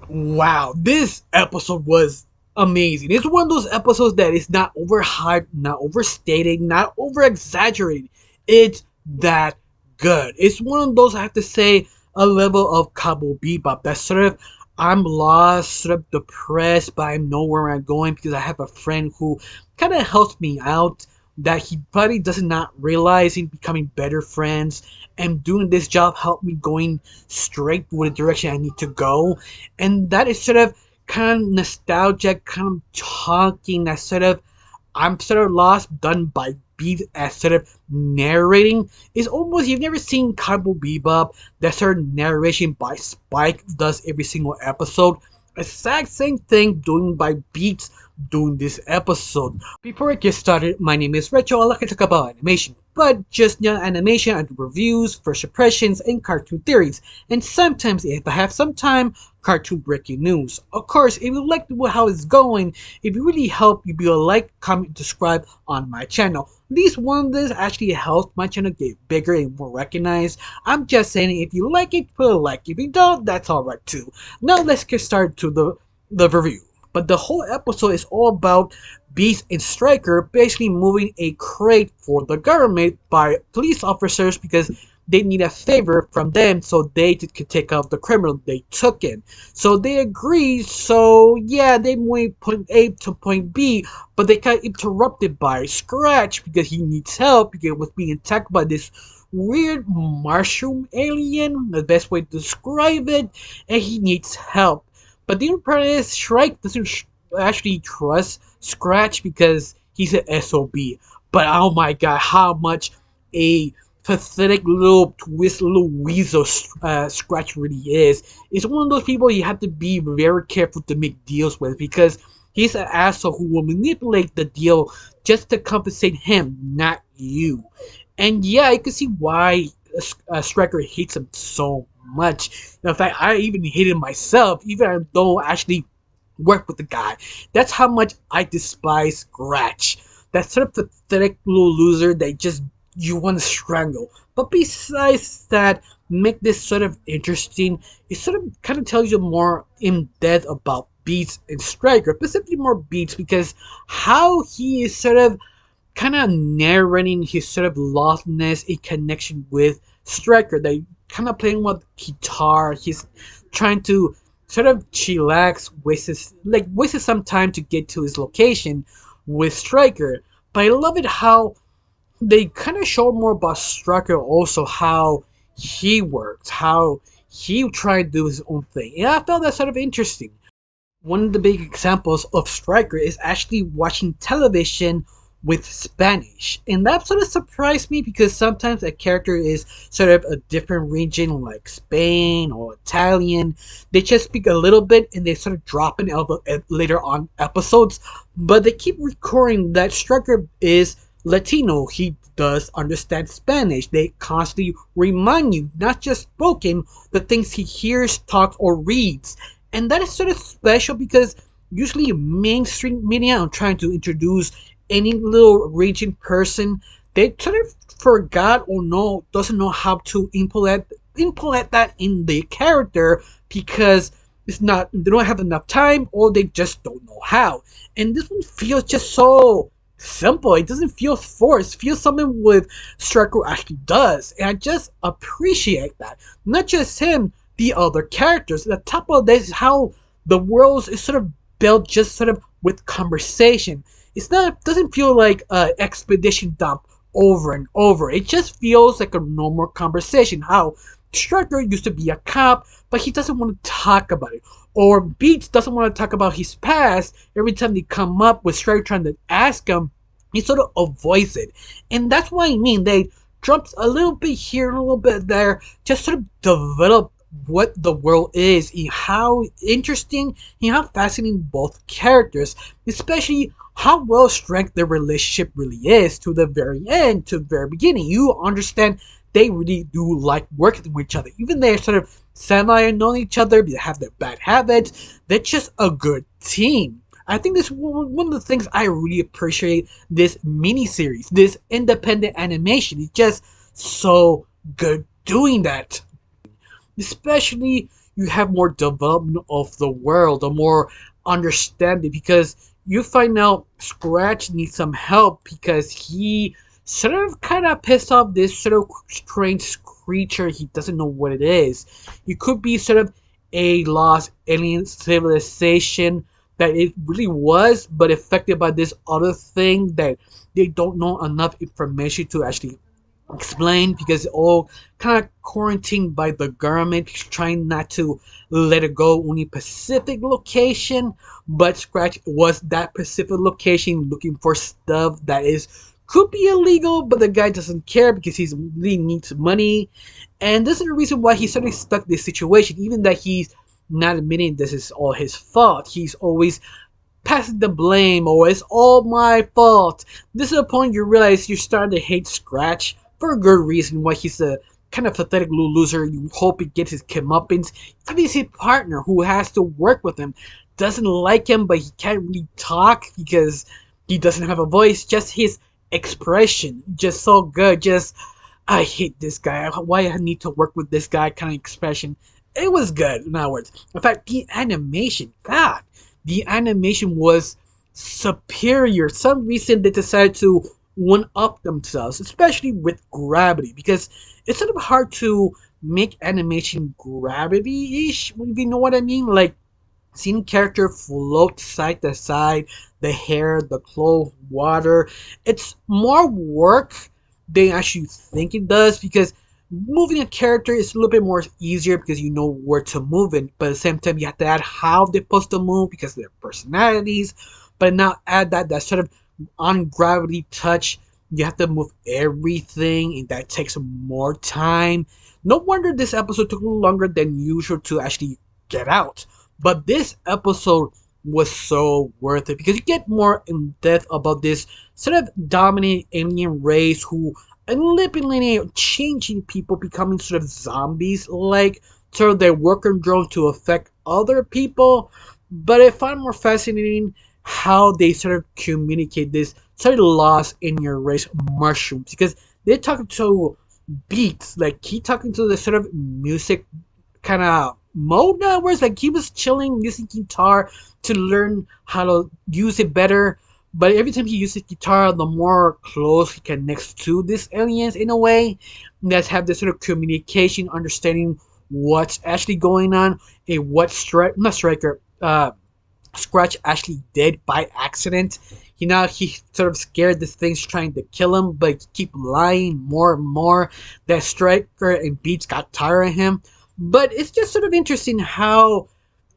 Wow, this episode was amazing. It's one of those episodes that is not overhyped, not overstated, not over exaggerated. It's that good. It's one of those, I have to say, a level of Cowboy Bebop that sort of I'm lost, sort of depressed, but I know where I'm going because I have a friend who kind of helps me out that he probably does not realize in becoming better friends, and doing this job helped me going straight with the direction I need to go. And that is sort of kind of nostalgic, kind of talking that sort of I'm sort of lost, done by Beat as sort of narrating. It's almost you've never seen Cowboy Bebop, that sort of narration by Spike does every single episode. Exact same thing doing by Beats doing this episode. Before I get started, my name is Rachel. I like to talk about animation, but just not animation. I do reviews, first impressions, and cartoon theories. And sometimes, if I have some time, cartoon breaking news. Of course, if you like how it's going, if you really help, you be a like, comment, subscribe on my channel. These wonders actually help my channel get bigger and more recognized. I'm just saying, if you like it, put a like. If you don't, that's alright too. Now let's get started to the review. But the whole episode is all about Beast and Striker basically moving a crate for the government by police officers because they need a favor from them so they could take out the criminal they took in. So they agree, so yeah, they move point A to point B, but they got interrupted by Scratch because he needs help because it was being attacked by this weird mushroom alien, the best way to describe it, and he needs help. But the only part is Shrike doesn't actually trust Scratch because he's an SOB. But oh my god, how much a pathetic little twist, little weasel Scratch really is. It's one of those people you have to be very careful to make deals with because he's an asshole who will manipulate the deal just to compensate him, not you. And yeah, I can see why Striker hates him so much. In fact, I even hate him myself, even though I actually work with the guy. That's how much I despise Scratch. That sort of pathetic little loser that just you want to strangle. But besides that, make this sort of interesting. It sort of kind of tells you more in depth about Beats and Striker, specifically more Beats because how he is sort of kind of narrating his sort of lostness in connection with Striker. They kind of playing with guitar. He's trying to sort of chillax, wastes some time to get to his location with Striker. But I love it how they kind of show more about Striker, also how he works, how he tried to do his own thing. And I found that sort of interesting. One of the big examples of Striker is actually watching television with Spanish. And that sort of surprised me because sometimes a character is sort of a different region like Spain or Italian. They just speak a little bit and they sort of drop in later on episodes. But they keep recording that Striker is Latino. He does understand Spanish. They constantly remind you, not just spoken, the things he hears, talks, or reads. And that is sort of special because usually mainstream media are trying to introduce any little region person. They sort of forgot or doesn't know how to implement that in the character because it's not they don't have enough time or they just don't know how. And this one feels just so simple. It doesn't feel forced. It feels something with Striker actually does. And I just appreciate that. Not just him, the other characters. The top of this is how the world is sort of built just sort of with conversation. It's not doesn't feel like an expedition dump over and over. It just feels like a normal conversation. How Striker used to be a cop, but he doesn't want to talk about it. Or Beats doesn't want to talk about his past. Every time they come up with Striker trying to ask him, he sort of avoids it. And that's what I mean. They jumps a little bit here, a little bit there, just sort of develop what the world is and how interesting and how fascinating both characters, especially how well strengthened their relationship really is to the very end, to the very beginning. You understand they really do like working with each other. Even they're sort of semi-knowing each other, they have their bad habits. They're just a good team. I think this is one of the things I really appreciate this miniseries, this independent animation. It's just so good doing that. Especially you have more development of the world, or more understanding, because you find out Scratch needs some help because he sort of kind of pissed off this sort of strange creature. He doesn't know what it is. It could be sort of a lost alien civilization that it really was, but affected by this other thing that they don't know enough information to actually explain, because it's all kind of quarantined by the government, trying not to let it go only Pacific location. But Scratch was that Pacific location looking for stuff that is could be illegal, but the guy doesn't care because he really needs money. And this is the reason why he's suddenly stuck in this situation, even that he's not admitting this is all his fault. He's always passing the blame, or it's all my fault. This is the point you realize you're starting to hate Scratch for a good reason. Why he's a kind of pathetic little loser. You hope he gets his comeuppance. Even his partner, who has to work with him, doesn't like him, but he can't really talk because he doesn't have a voice. Just his expression, just so good. Just I hate this guy. Why I need to work with this guy? Kind of expression. It was good. In other words, in fact, the animation, God, the animation was superior. Some reason they decided to one up themselves, especially with gravity, because it's sort of hard to make animation gravity-ish, if you know what I mean. Like seeing character float side to side, the hair, the clothes, water. It's more work than actually think it does, because moving a character is a little bit more easier because you know where to move it, but at the same time you have to add how they're supposed to move because of their personalities. But now add that sort of on gravity touch. You have to move everything, and that takes more time. No wonder this episode took a little longer than usual to actually get out. But this episode was so worth it because you get more in depth about this sort of dominant alien race who are manipulating, changing people, becoming sort of zombies like, sort of their worker drones to affect other people. But I find more fascinating how they sort of communicate this sort of loss in your race mushrooms, because they're talking to beats, like he talking to the sort of music kind of mode now, where it's like he was chilling using guitar to learn how to use it better. But every time he uses guitar, the more close he connects to these aliens in a way. Let's have this sort of communication, understanding what's actually going on, and what not striker, Scratch actually did by accident. He sort of scared this thing's trying to kill him, but he keep lying more and more. That Striker and Beats got tired of him. But it's just sort of interesting how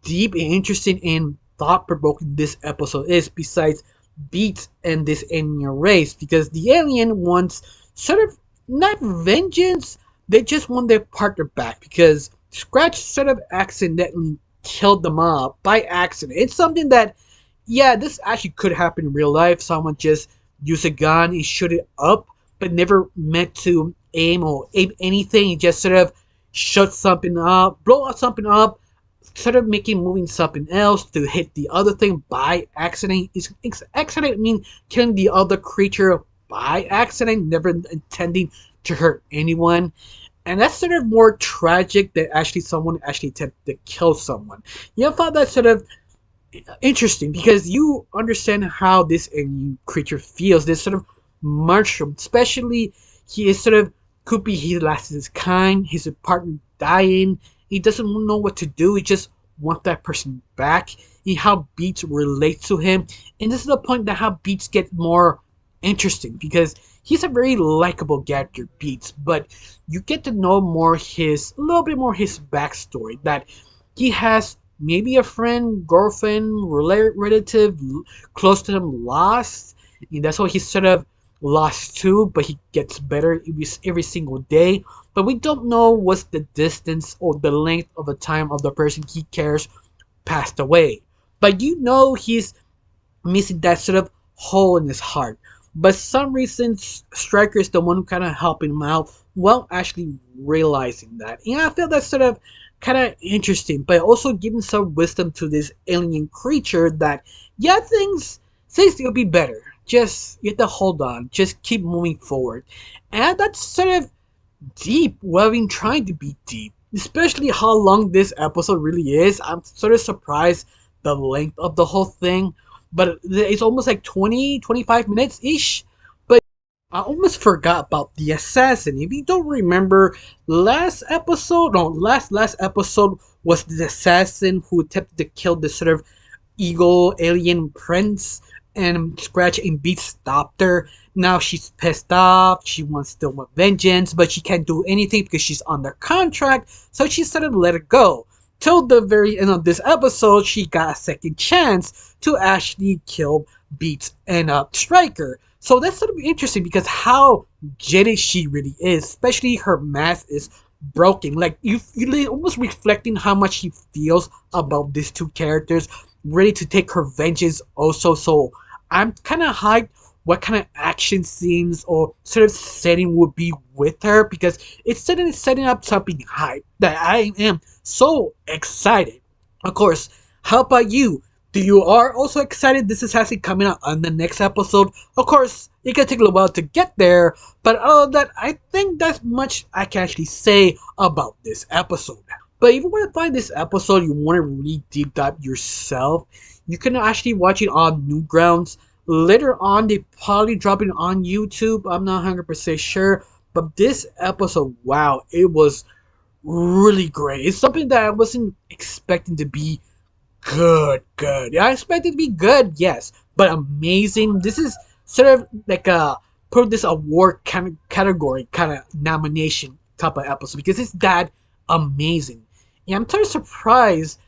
deep and interesting and thought provoking this episode is, besides Beats and this alien race, because the alien wants sort of not vengeance, they just want their partner back because Scratch sort of accidentally killed them all by accident. It's something that, yeah, this actually could happen in real life. Someone just use a gun and shoot it up, but never meant to aim anything. He just sort of shut something up, blow up something up, sort of making moving something else to hit the other thing by accident. Accident means killing the other creature by accident, never intending to hurt anyone. And that's sort of more tragic than actually someone actually attempted to kill someone. I found that sort of interesting because you understand how this alien creature feels. This sort of mushroom, especially he is sort of could be he lost his kind, his partner dying. He doesn't know what to do. He just wants that person back. And how Beats relates to him, and this is the point that how Beats get more interesting because he's a very likable character, Beats, but you get to know more a little bit more his backstory, that he has maybe a friend, girlfriend, relative close to him lost, and that's why he's sort of lost too, but he gets better every single day. But we don't know what's the distance or the length of the time of the person he cares passed away. But he's missing that sort of hole in his heart. But some reason Striker is the one who kind of helping him out while actually realizing that. And I feel that's sort of kind of interesting, but also giving some wisdom to this alien creature that, yeah, things will be better. Just you have to hold on. Just keep moving forward. And that's sort of deep, well, I've been trying to be deep. especially how long this episode really is. I'm sort of surprised the length of the whole thing, but it's almost like 20, 25 minutes ish. But I almost forgot about the assassin. If you don't remember, last episode was the assassin who attempted to kill this sort of eagle alien prince, and Scratch and Beat stopped her. Now she's pissed off. She wants to want vengeance, but she can't do anything because she's under contract. So she decided to let it go. Till the very end of this episode, she got a second chance to actually kill Beats and Striker. So that's sort of interesting because how jaded she really is, especially her mask is broken. Like you almost reflecting how much she feels about these two characters, ready to take her vengeance also. So I'm kind of hyped what kind of action scenes or sort of setting would be with her because it's setting up something hype that I am so excited. Of course, how about you? Do you are also excited? This is actually coming out on the next episode. Of course, it can take a little while to get there, but other than that, I think that's much I can actually say about this episode. But if you want to find this episode, you want to really deep dive yourself, you can actually watch it on Newgrounds. Later on, they probably drop it on YouTube. I'm not 100% sure. But this episode, wow, it was really great. It's something that I wasn't expecting to be good. I expected to be good, yes, but amazing. This is sort of like a put this award kind of category kind of nomination type of episode because it's that amazing. Yeah, I'm sort of surprised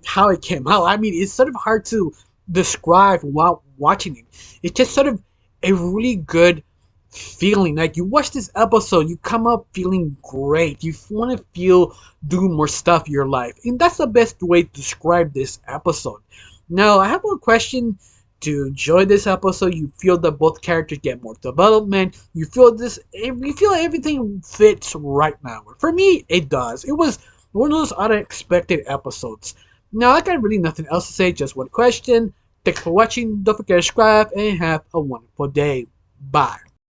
how it came out. I mean, it's sort of hard to describe while watching it. It's just sort of a really good feeling. Like you watch this episode, you come up feeling great. You want to feel do more stuff in your life, and that's the best way to describe this episode. Now, I have one question. To enjoy this episode, you feel that both characters get more development. You feel you feel everything fits right now. For me, it does. It was one of those unexpected episodes. Now, I got really nothing else to say. Just one question. Thanks for watching. Don't forget to subscribe and have a wonderful day. Bye.